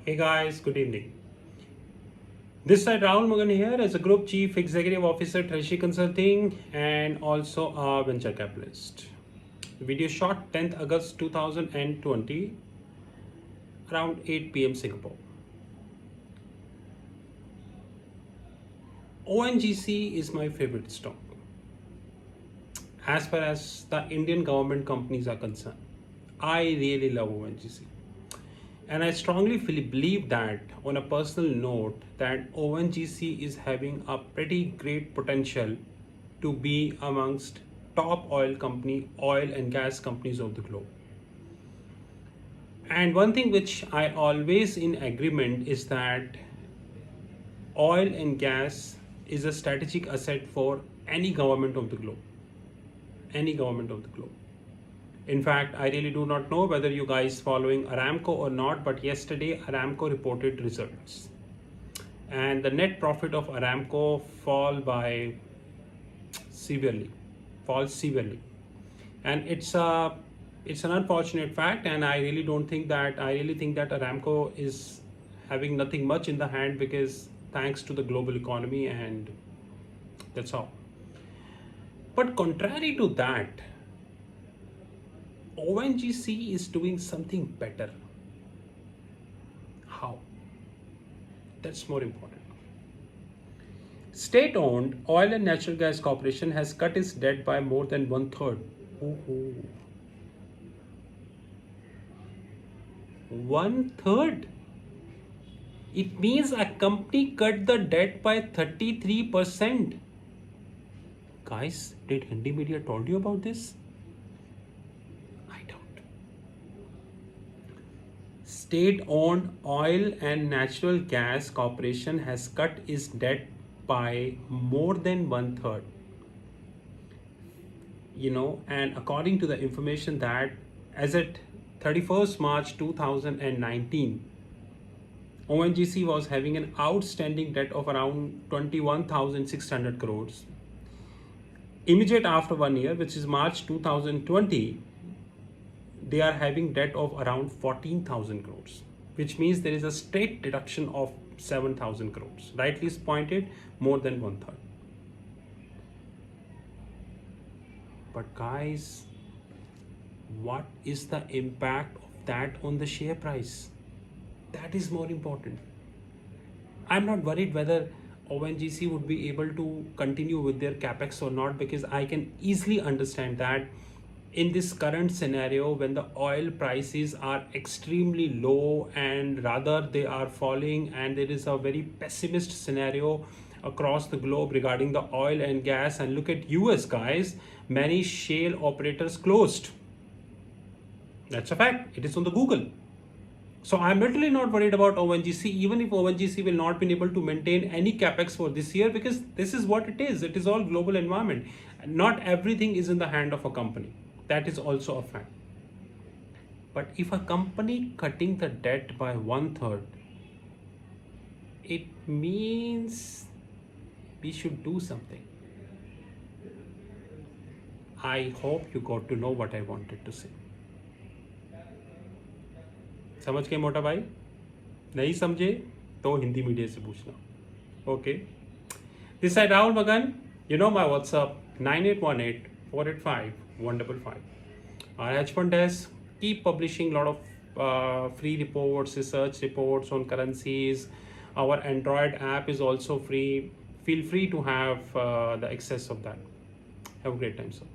Hey guys, good evening. This side Rahul Magan here as a Group Chief Executive Officer, Treasury Consulting, and also a venture capitalist. The video shot 10th August 2020, around 8 p.m. Singapore. ONGC is my favorite stock as far as the Indian government companies are concerned. I really love ONGC. And I strongly believe that, on a personal note, that ONGC is having a pretty great potential to be amongst top oil and gas companies of the globe. And one thing which I always in agreement is that oil and gas is a strategic asset for any government of the globe. Any government of the globe. In fact, I really do not know whether you guys following Aramco or not, but yesterday Aramco reported results. And the net profit of Aramco falls severely. And it's an unfortunate fact, and I really think that Aramco is having nothing much in the hand because thanks to the global economy, and that's all. But contrary to that, ONGC is doing something better. How? That's more important. State-owned Oil and Natural Gas Corporation has cut its debt by more than one-third. Ooh. One-third? It means a company cut the debt by 33%. Guys, did Hindi media told you about this? I don't. State-owned Oil and Natural Gas Corporation has cut its debt by more than one-third. And according to the information that as at 31st March 2019, ONGC was having an outstanding debt of around 21,600 crores. Immediate after 1 year, which is March 2020, they are having debt of around 14,000 crores, which means there is a straight deduction of 7,000 crores. Rightly pointed, more than one-third. But guys, what is the impact of that on the share price? That is more important. I'm not worried whether ONGC would be able to continue with their capex or not, because I can easily understand that in this current scenario, when the oil prices are extremely low and rather they are falling, and there is a very pessimist scenario across the globe regarding the oil and gas. And look at US, guys, many shale operators closed. That's a fact. It is on the Google. So I'm literally not worried about ONGC, even if ONGC will not be able to maintain any capex for this year, because this is what it is. It is all global environment. Not everything is in the hand of a company. That is also a fact. But if a company cutting the debt by one-third, it means we should do something. I hope you got to know what I wanted to say. समझ गए मोटा भाई? नहीं समझे तो Hindi media से पूछना. Okay. This side Rahul Magan. You know my WhatsApp 9818-485-155. Our hedge fund desk keep publishing a lot of free reports, research reports on currencies. Our Android app is also free. Feel free to have the access of that. Have a great time, sir.